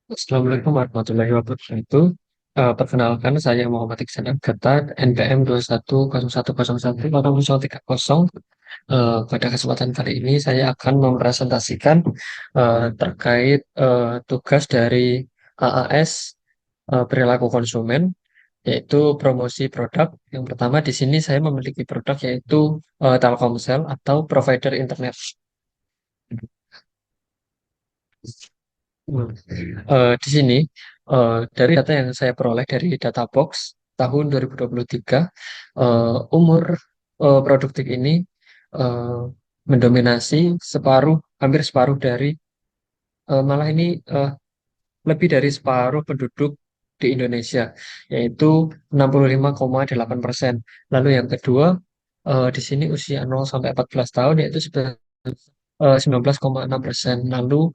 Assalamualaikum warahmatullahi wabarakatuh. Perkenalkan, saya Muhammad Iksan Agatha, NPM 2101018030. Pada kesempatan kali ini, saya akan mempresentasikan terkait tugas dari AAS perilaku konsumen, yaitu promosi produk. Yang pertama di sini saya memiliki produk yaitu Telkomsel atau provider internet. Hmm. Di sini dari data yang saya peroleh dari Databox tahun 2023, umur produktif ini eh, mendominasi hampir separuh dari malah ini eh, lebih dari separuh penduduk di Indonesia, yaitu 65,8%. Lalu yang kedua, di sini usia 0 sampai 14 tahun yaitu 19,6%. Lalu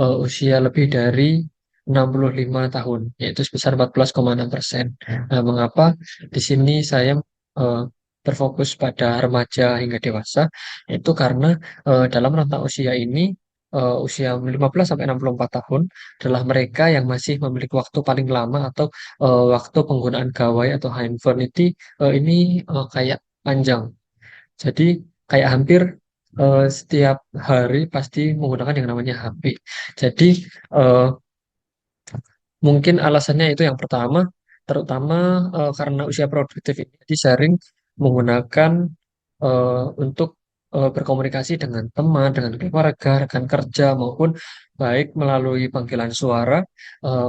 usia lebih dari 65 tahun, yaitu sebesar 14,6%. Nah, mengapa di sini saya eh, berfokus pada remaja hingga dewasa? Itu karena dalam rentang usia ini, usia 15 sampai 64 tahun adalah mereka yang masih memiliki waktu paling lama atau waktu penggunaan gawai atau handphone ini kayak panjang. Jadi kayak hampir setiap hari pasti menggunakan yang namanya HP. Jadi eh, mungkin alasannya itu yang pertama, terutama karena usia produktif ini disaring menggunakan untuk berkomunikasi dengan teman, dengan keluarga, rekan kerja, maupun baik melalui panggilan suara,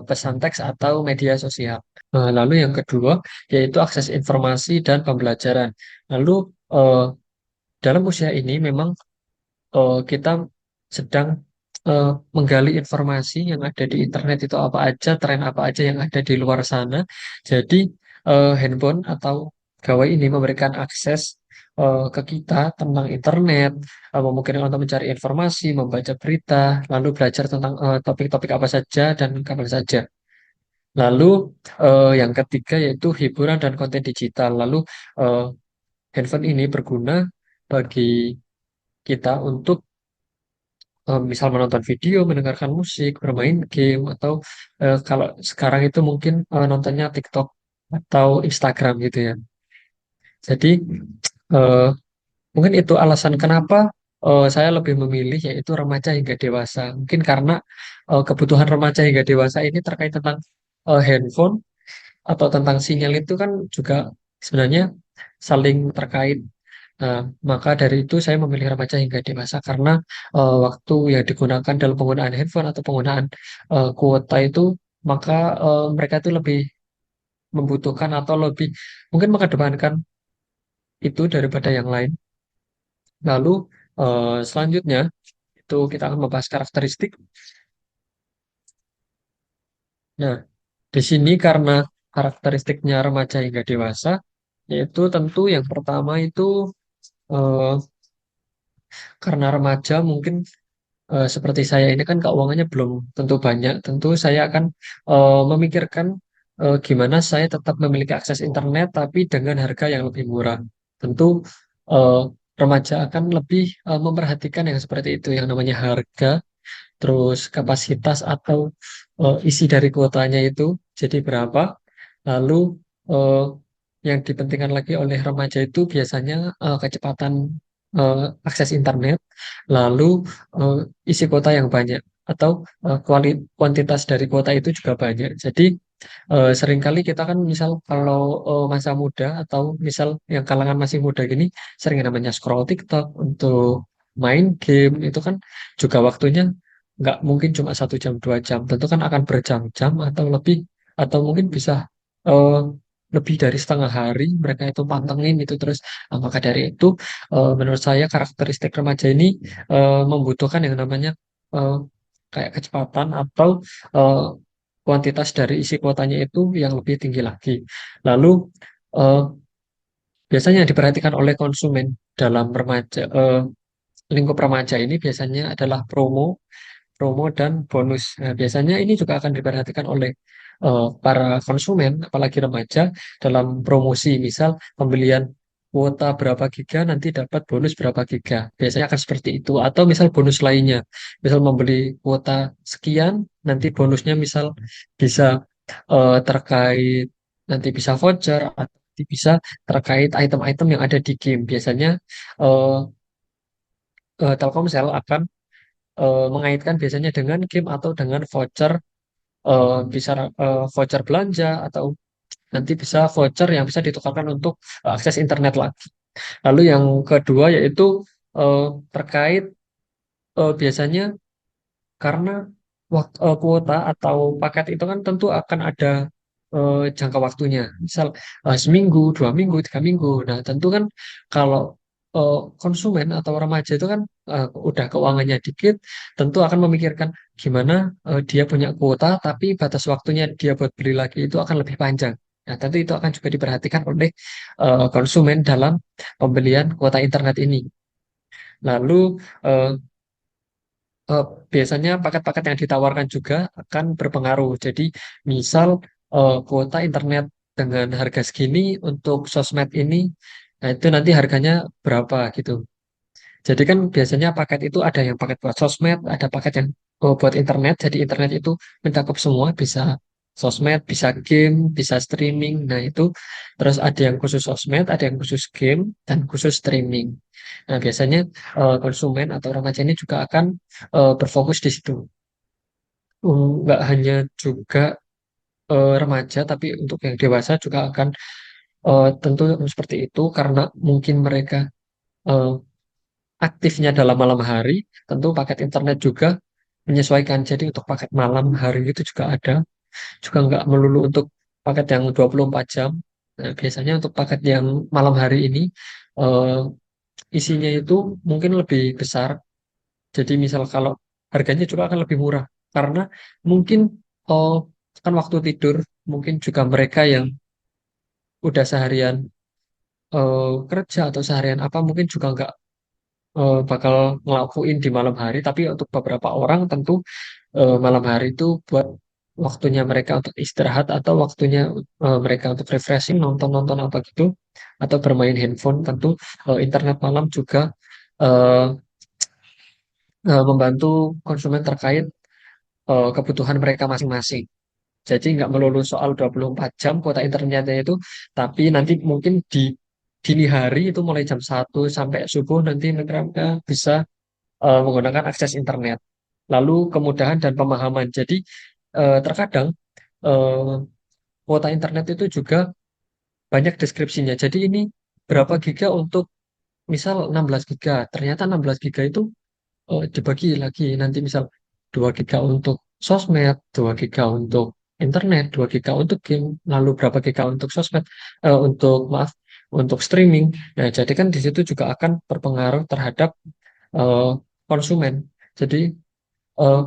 pesan teks, atau media sosial. Lalu yang kedua, yaitu akses informasi dan pembelajaran. Lalu eh, dalam usia ini memang kita sedang eh, menggali informasi yang ada di internet itu apa aja, tren apa aja yang ada di luar sana. Jadi handphone atau gawai ini memberikan akses ke kita tentang internet, memungkinkan untuk mencari informasi, membaca berita, lalu belajar tentang topik-topik apa saja dan kapan saja. Lalu yang ketiga yaitu hiburan dan konten digital. Lalu eh, handphone ini berguna bagi kita untuk misal menonton video, mendengarkan musik, bermain game, atau kalau sekarang itu mungkin nontonnya TikTok atau Instagram gitu ya. Jadi eh, mungkin itu alasan kenapa saya lebih memilih yaitu remaja hingga dewasa. Mungkin karena kebutuhan remaja hingga dewasa ini terkait tentang handphone atau tentang sinyal itu kan juga sebenarnya saling terkait. Nah, maka dari itu saya memilih remaja hingga dewasa karena waktu yang digunakan dalam penggunaan handphone atau penggunaan kuota itu, maka mereka itu lebih membutuhkan atau lebih mungkin mengedepankan itu daripada yang lain. Lalu selanjutnya itu kita akan membahas karakteristik. Nah, di sini karena karakteristiknya remaja hingga dewasa, yaitu tentu yang pertama itu eh, karena remaja mungkin seperti saya ini kan keuangannya belum tentu banyak. Tentu saya akan memikirkan gimana saya tetap memiliki akses internet tapi dengan harga yang lebih murah. Tentu eh, remaja akan lebih memperhatikan yang seperti itu, yang namanya harga, terus kapasitas atau isi dari kuotanya itu jadi berapa. Lalu eh, yang dipentingkan lagi oleh remaja itu biasanya kecepatan akses internet, lalu eh, isi kuota yang banyak atau kuantitas dari kuota itu juga banyak. Jadi seringkali kita kan misal kalau masa muda atau misal yang kalangan masih muda gini sering yang namanya scroll TikTok untuk main game itu kan juga waktunya nggak mungkin cuma 1 jam 2 jam, tentu kan akan berjam-jam atau lebih, atau mungkin bisa eh, lebih dari setengah hari mereka itu pantengin itu terus. Maka dari itu menurut saya karakteristik remaja ini membutuhkan yang namanya eh, kayak kecepatan atau eh, kuantitas dari isi kuotanya itu yang lebih tinggi lagi. Lalu eh, biasanya yang diperhatikan oleh konsumen dalam lingkup remaja ini biasanya adalah promo dan bonus. Nah, biasanya ini juga akan diperhatikan oleh para konsumen, apalagi remaja, dalam promosi, misal pembelian. kuota berapa giga nanti dapat bonus berapa giga. Biasanya akan seperti itu. Atau misal bonus lainnya, misal membeli kuota sekian, nanti bonusnya misal bisa terkait nanti bisa voucher atau nanti bisa terkait item-item yang ada di game. Biasanya eh, Telkomsel akan mengaitkan biasanya dengan game atau dengan voucher bisa voucher belanja atau nanti bisa voucher yang bisa ditukarkan untuk akses internet lagi. Lalu yang kedua yaitu eh, terkait biasanya karena kuota atau paket itu kan tentu akan ada jangka waktunya. Misal seminggu, 2 minggu, 3 minggu. Nah, tentu kan kalau konsumen atau remaja itu kan udah keuangannya dikit, tentu akan memikirkan gimana dia punya kuota, tapi batas waktunya dia buat beli lagi itu akan lebih panjang. Nah, tentu itu akan juga diperhatikan oleh konsumen dalam pembelian kuota internet ini. Lalu eh, eh, biasanya paket-paket yang ditawarkan juga akan berpengaruh. Jadi, misal kuota internet dengan harga segini untuk sosmed ini, nah itu nanti harganya berapa gitu. Jadi kan biasanya paket itu ada yang paket buat sosmed, ada paket yang buat internet. Jadi internet itu mencakup semua, bisa sosmed, bisa game, bisa streaming. Nah itu terus ada yang khusus sosmed, ada yang khusus game, dan khusus streaming. Nah biasanya konsumen atau remaja ini juga akan berfokus di situ. Nggak hanya juga remaja, tapi untuk yang dewasa juga akan tentu seperti itu karena mungkin mereka eh, aktifnya dalam malam hari, tentu paket internet juga menyesuaikan. Jadi untuk paket malam hari itu juga ada, juga nggak melulu untuk paket yang 24 jam. Nah, biasanya untuk paket yang malam hari ini eh, isinya itu mungkin lebih besar. Jadi misal kalau harganya juga akan lebih murah karena mungkin oh, kan waktu tidur mungkin juga mereka yang udah seharian kerja atau seharian apa mungkin juga nggak bakal ngelakuin di malam hari, tapi untuk beberapa orang tentu malam hari itu buat waktunya mereka untuk istirahat atau waktunya mereka untuk refreshing, nonton-nonton apa gitu, atau bermain handphone. Tentu internet malam juga eh, membantu konsumen terkait kebutuhan mereka masing-masing. Jadi nggak melulu soal 24 jam kuota internetnya itu, tapi nanti mungkin di dini hari itu mulai jam 1 sampai subuh nanti mereka bisa menggunakan akses internet. Lalu kemudahan dan pemahaman. Jadi terkadang eh, kuota internet itu juga banyak deskripsinya. Jadi ini berapa giga untuk misal 16 giga. Ternyata 16 giga itu dibagi lagi. Nanti misal 2 giga untuk sosmed, 2 giga untuk internet, 2 giga untuk game, lalu berapa giga untuk sosmed, untuk maaf, untuk streaming. Nah, jadi kan di situ juga akan berpengaruh terhadap eh, konsumen. Jadi eh,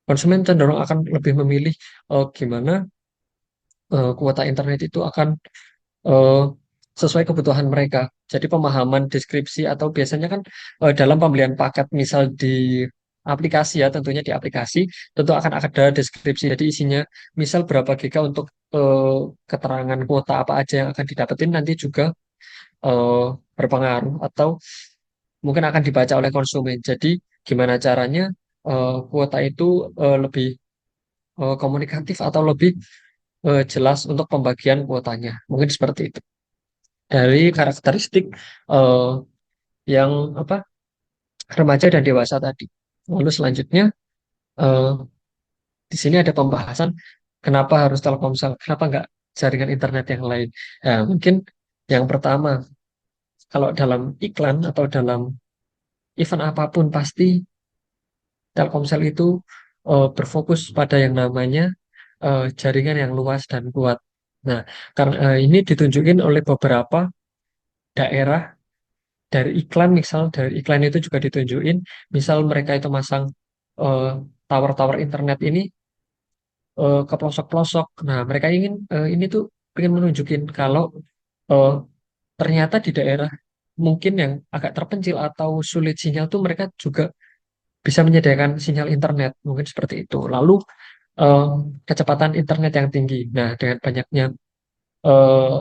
konsumen cenderung akan lebih memilih gimana kuota internet itu akan eh, sesuai kebutuhan mereka. Jadi pemahaman deskripsi atau biasanya kan dalam pembelian paket misal di aplikasi ya tentunya di aplikasi tentu akan ada deskripsi. Jadi isinya misal berapa giga untuk eh, keterangan kuota apa aja yang akan didapetin nanti juga eh, berpengaruh atau mungkin akan dibaca oleh konsumen. Jadi gimana caranya kuota itu lebih komunikatif atau lebih jelas untuk pembagian kuotanya. Mungkin seperti itu. Dari karakteristik eh, yang apa remaja dan dewasa tadi. Lalu selanjutnya eh, di sini ada pembahasan kenapa harus Telkomsel, kenapa nggak jaringan internet yang lain. Ya, mungkin yang pertama, kalau dalam iklan atau dalam event apapun pasti Telkomsel itu berfokus pada yang namanya jaringan yang luas dan kuat. Nah, karena ini ditunjukin oleh beberapa daerah dari iklan, misal dari iklan itu juga ditunjukin, misal mereka itu masang eh, tower-tower internet ini ke pelosok-pelosok. Nah, mereka ingin ini tuh ingin menunjukin kalau eh, ternyata di daerah mungkin yang agak terpencil atau sulit sinyal tuh mereka juga bisa menyediakan sinyal internet, mungkin seperti itu. Lalu eh, kecepatan internet yang tinggi. Nah, dengan banyaknya eh,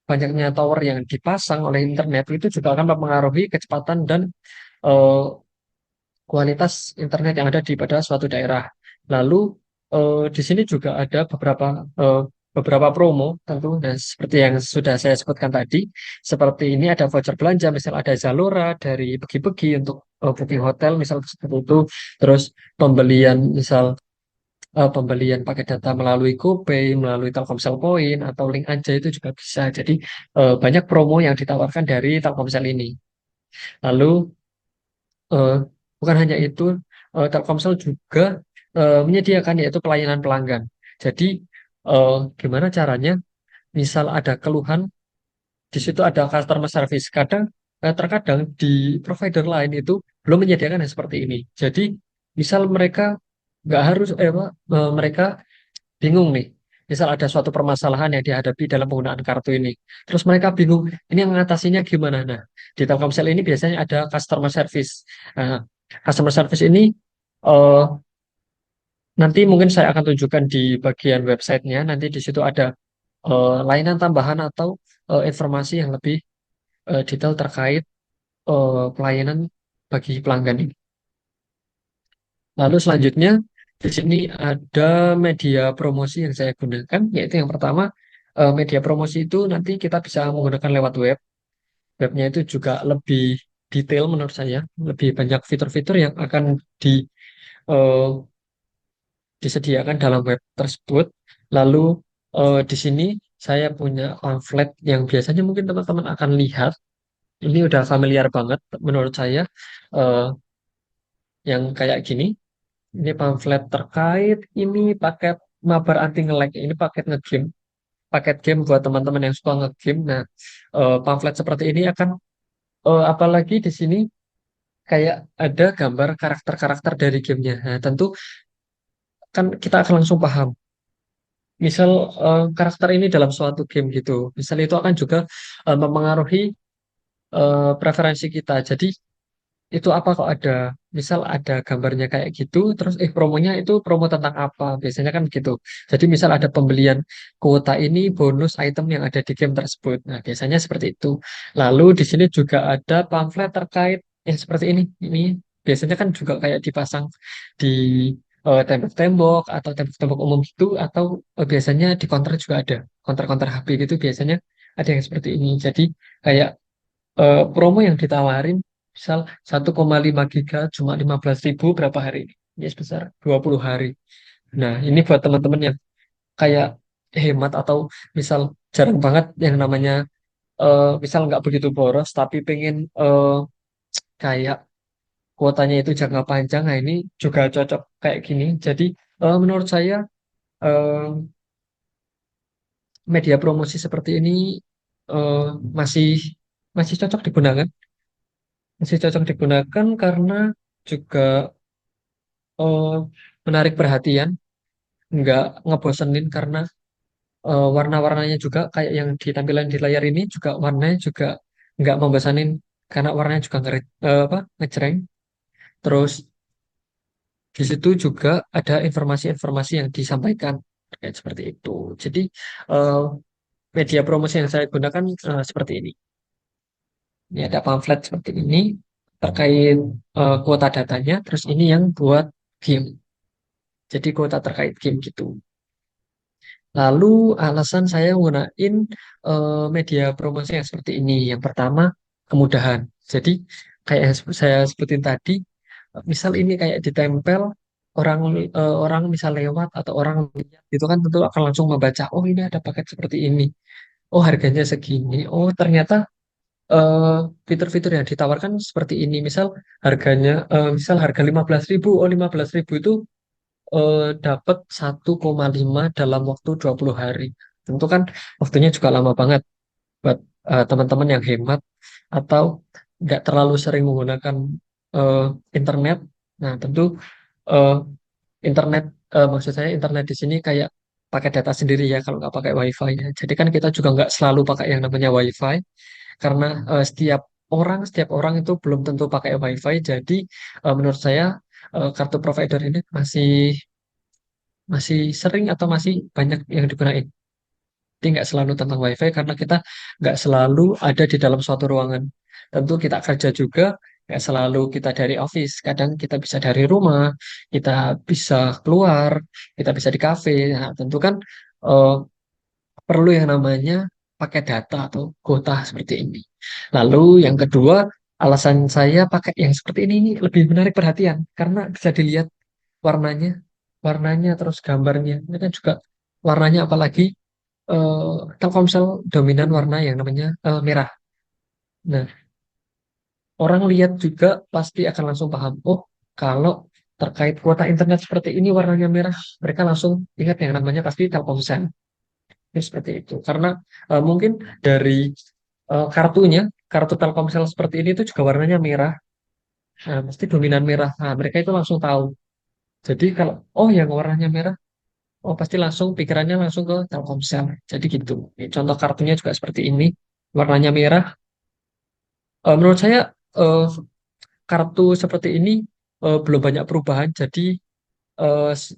banyaknya tower yang dipasang oleh internet itu juga akan mempengaruhi kecepatan dan eh, kualitas internet yang ada di pada suatu daerah. Lalu di sini juga ada eh, beberapa promo tentu, dan seperti yang sudah saya sebutkan tadi, seperti ini ada voucher belanja, misal ada Zalora dari Begi-Begi untuk booking hotel, misal seperti itu. Terus pembelian misal pembelian pakai data melalui GoPay, melalui Telkomsel Point atau link aja itu juga bisa. Jadi banyak promo yang ditawarkan dari Telkomsel ini. Lalu eh, bukan hanya itu, Telkomsel juga menyediakan yaitu pelayanan pelanggan. Jadi eh, gimana caranya? Misal ada keluhan, di situ ada customer service. Terkadang di provider lain itu belum menyediakan yang seperti ini. Jadi misal mereka nggak harus, mereka bingung nih. Misal ada suatu permasalahan yang dihadapi dalam penggunaan kartu ini. Terus mereka bingung, ini yang mengatasinya gimana? Nah, di Telkomsel ini biasanya ada customer service. Nah, customer service ini eh, nanti mungkin saya akan tunjukkan di bagian websitenya. Nanti di situ ada layanan tambahan atau informasi yang lebih detail terkait pelayanan bagi pelanggan ini. Lalu selanjutnya di sini ada media promosi yang saya gunakan, yaitu yang pertama, media promosi itu nanti kita bisa menggunakan lewat web. Webnya itu juga lebih detail menurut saya, lebih banyak fitur-fitur yang akan di, eh, disediakan dalam web tersebut. Lalu di sini saya punya pamflet yang biasanya mungkin teman-teman akan lihat. Ini udah familiar banget menurut saya, eh, yang kayak gini. Ini pamflet terkait ini paket mabar anti nge-lag. Ini paket nge-game, paket game buat teman-teman yang suka nge-game. Nah, pamflet seperti ini akan apalagi di sini kayak ada gambar karakter-karakter dari gamenya. Nah, tentu kan kita akan langsung paham. Misal karakter ini dalam suatu game gitu. Misal itu akan juga mempengaruhi preferensi kita. Jadi itu apa kok ada, misal ada gambarnya kayak gitu, terus promonya itu promo tentang apa, biasanya kan gitu. Jadi misal ada pembelian kuota ini bonus item yang ada di game tersebut, nah biasanya seperti itu. Lalu di sini juga ada pamflet terkait yang seperti ini biasanya kan juga kayak dipasang di tembok-tembok atau tembok-tembok umum gitu, atau biasanya di counter juga ada, counter-counter HP gitu biasanya ada yang seperti ini. Jadi kayak promo yang ditawarin, misal 1,5 giga cuma 15.000 berapa hari ini? Ya sebesar 20 hari. Nah, ini buat teman-teman yang kayak hemat atau misal jarang banget yang namanya misal nggak begitu boros tapi pengen kayak kuotanya itu jangka panjang. Nah, ini juga cocok kayak gini. Jadi menurut saya eh, media promosi seperti ini eh, masih masih cocok digunakan. Masih cocok digunakan karena juga eh, menarik perhatian, nggak ngebosenin karena warna-warnanya juga kayak yang ditampilan di layar ini juga warnanya juga nggak membosanin karena warnanya juga ngejreng. Terus di situ juga ada informasi-informasi yang disampaikan kayak seperti itu. Jadi eh, media promosi yang saya gunakan seperti ini. Ini ada pamflet seperti ini terkait kuota datanya. Terus ini yang buat game. Jadi kuota terkait game gitu. Lalu alasan saya gunain media promosi yang seperti ini. Yang pertama, kemudahan. Jadi kayak yang saya sebutin tadi, misal ini kayak ditempel, orang orang misal lewat atau orang lihat itu kan tentu akan langsung membaca, oh ini ada paket seperti ini. Oh harganya segini. Oh ternyata eh, fitur-fitur yang ditawarkan seperti ini. Misal harga 15.000. Oh 15.000 itu dapat 1,5 dalam waktu 20 hari. Tentu kan waktunya juga lama banget buat teman-teman yang hemat atau nggak terlalu sering menggunakan eh, internet. Nah, tentu eh, internet, maksud saya internet di sini kayak pakai data sendiri ya kalau nggak pakai wifi ya. Jadi kan kita juga nggak selalu pakai yang namanya wifi karena setiap orang itu belum tentu pakai wifi. Jadi menurut saya kartu provider ini masih masih sering atau masih banyak yang digunain. Jadi nggak selalu tentang WiFi karena kita nggak selalu ada di dalam suatu ruangan. Tentu kita kerja juga nggak selalu kita dari office. Kadang kita bisa dari rumah, kita bisa keluar, kita bisa di kafe. Nah, tentu kan eh, perlu yang namanya pakai data atau kuota seperti ini. Lalu yang kedua, alasan saya pakai yang seperti ini lebih menarik perhatian karena bisa dilihat warnanya, warnanya terus gambarnya. Ini kan juga warnanya apalagi Telkomsel dominan warna yang namanya merah. Nah, orang lihat juga pasti akan langsung paham. Oh, kalau terkait kuota internet seperti ini warnanya merah, mereka langsung ingat yang namanya pasti Telkomsel. Ya, seperti itu. Karena mungkin dari kartunya, kartu Telkomsel seperti ini itu juga warnanya merah. Nah, mesti dominan merah. Nah, mereka itu langsung tahu. Jadi kalau oh yang warnanya merah, oh pasti langsung pikirannya langsung ke Telkomsel. Jadi gitu. Ini contoh kartunya juga seperti ini, warnanya merah. Menurut saya eh, kartu seperti ini belum banyak perubahan. Jadi eh, s-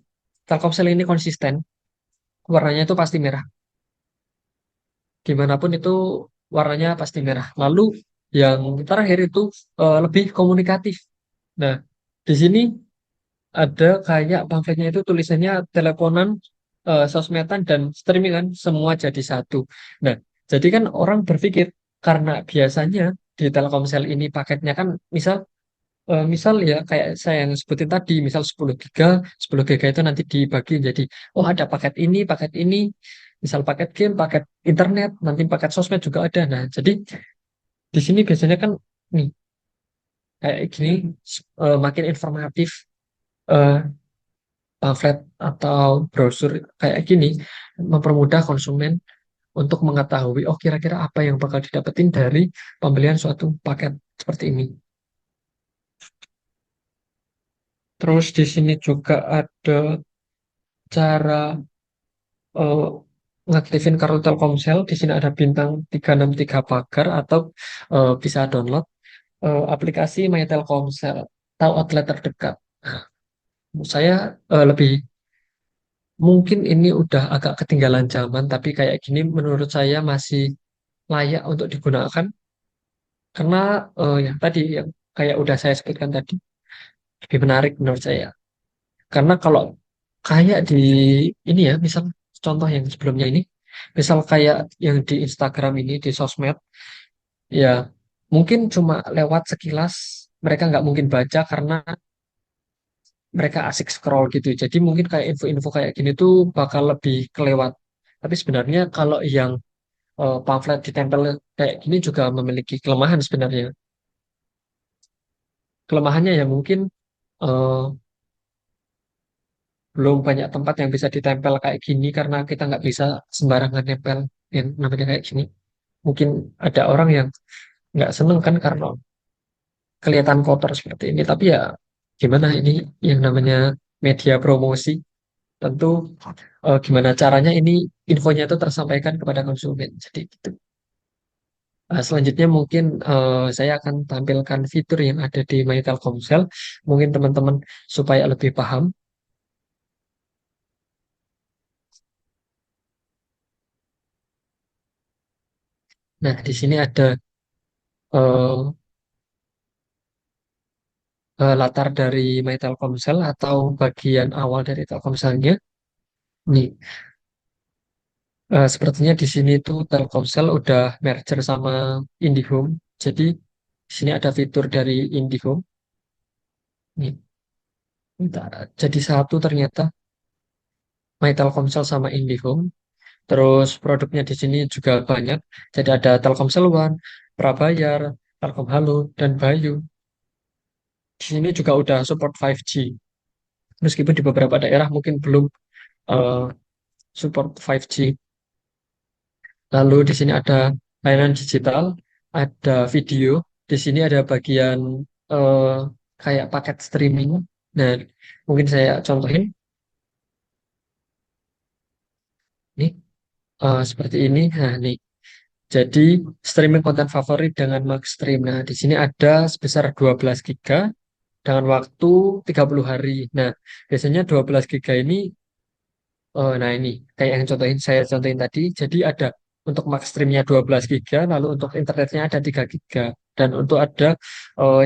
Telkomsel ini konsisten, warnanya itu pasti merah. Dimanapun itu warnanya pasti merah. Lalu yang terakhir itu lebih komunikatif. Nah, di sini ada kayak pamfletnya itu tulisannya teleponan, sosmedan dan streamingan semua jadi satu. Nah, jadi kan orang berpikir karena biasanya di Telkomsel ini paketnya kan misal ya kayak saya yang sebutin tadi, misal 10 giga itu nanti dibagi jadi oh ada paket ini, misal paket game, paket internet, nanti paket sosmed juga ada. Nah, jadi di sini biasanya kan nih kayak gini makin informatif, eh, pamflet atau brosur kayak gini mempermudah konsumen untuk mengetahui oh kira-kira apa yang bakal didapetin dari pembelian suatu paket seperti ini. Terus di sini juga ada cara eh, ngaktifin kartu Telkomsel. Di sini ada bintang 363 pagar atau bisa download aplikasi My Telkomsel atau outlet terdekat. Nah, menurut saya lebih mungkin ini udah agak ketinggalan zaman, tapi kayak gini menurut saya masih layak untuk digunakan karena yang tadi yang kayak udah saya sebutkan tadi lebih menarik menurut saya. Karena kalau kayak di ini ya, misal contoh yang sebelumnya ini, misal kayak yang di Instagram ini, di sosmed, ya mungkin cuma lewat sekilas, mereka nggak mungkin baca karena mereka asik scroll gitu. Jadi mungkin kayak info-info kayak gini tuh bakal lebih kelewat. Tapi sebenarnya kalau yang pamflet ditempel kayak gini juga memiliki kelemahan sebenarnya. Kelemahannya ya mungkin eh, belum banyak tempat yang bisa ditempel kayak gini karena kita nggak bisa sembarangan nempel yang namanya kayak gini. Mungkin ada orang yang nggak seneng kan karena kelihatan kotor seperti ini. Tapi ya gimana ini yang namanya media promosi. Tentu gimana caranya ini infonya itu tersampaikan kepada konsumen. Jadi gitu. Selanjutnya mungkin saya akan tampilkan fitur yang ada di My Telkomsel. Mungkin teman-teman supaya lebih paham. Nah, di sini ada eh, latar dari My Telkomsel atau bagian awal dari Telkomselnya. Nih, sepertinya di sini tuh Telkomsel udah merger sama IndiHome. Jadi di sini ada fitur dari IndiHome. Nih, bentar. Jadi satu ternyata My Telkomsel sama IndiHome. Terus produknya di sini juga banyak. Jadi ada Telkomsel One, Prabayar, Telkom Halo, dan Bayu. Di sini juga udah support 5G. Meskipun di beberapa daerah mungkin belum eh, support 5G. Lalu di sini ada layanan digital, ada video. Di sini ada bagian eh, kayak paket streaming. Nah, mungkin saya contohin nih seperti ini. Nah, nih. Jadi streaming konten favorit dengan max stream. Nah, di sini ada sebesar 12 giga dengan waktu 30 hari. Nah, biasanya 12 giga ini Nah ini kayak yang saya contohin tadi. Jadi ada untuk max streamnya 12 giga, lalu untuk internetnya ada 3 giga, dan untuk ada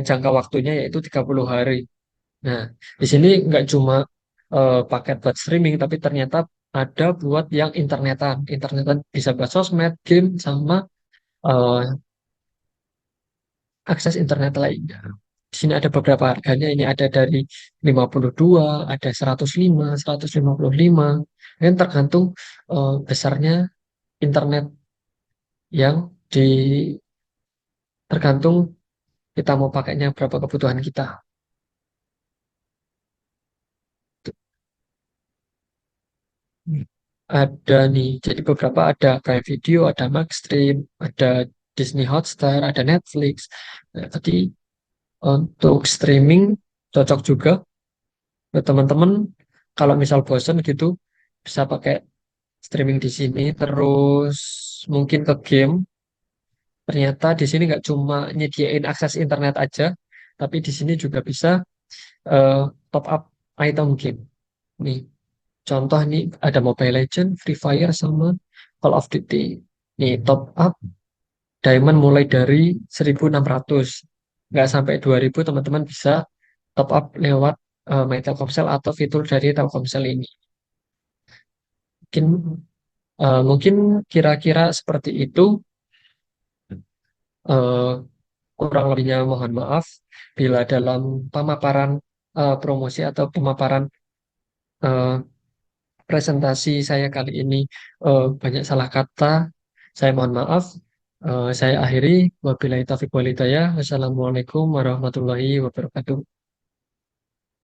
jangka waktunya yaitu 30 hari. Nah, di sini nggak cuma paket buat streaming, tapi ternyata ada buat yang internetan. Internetan bisa buat sosmed, game, sama eh, akses internet lainnya. Di sini ada beberapa harganya. Ini ada dari 52, ada 105, 155. Dan tergantung besarnya internet yang di tergantung kita mau pakainya berapa kebutuhan kita. Ada nih, jadi beberapa ada Prime Video, ada Maxstream, ada Disney Hotstar, ada Netflix. Nah, tadi untuk streaming cocok juga buat teman-teman. Kalau misal bosen gitu, bisa pakai streaming di sini. Terus mungkin ke game. Ternyata di sini nggak cuma nyediain akses internet aja, tapi di sini juga bisa eh, top up item game. Nih, contoh nih ada Mobile Legends, Free Fire, sama Call of Duty. Nih, top up diamond mulai dari 1.600, nggak sampai 2.000, teman-teman bisa top up lewat My Telkomsel atau fitur dari Telkomsel ini. Mungkin mungkin kira-kira seperti itu. Eh, Kurang lebihnya mohon maaf bila dalam pemaparan promosi atau pemaparan eh, presentasi saya kali ini banyak salah kata. Saya mohon maaf. Saya akhiri. Wabillahi taufiq walhidayah. Wassalamualaikum warahmatullahi wabarakatuh.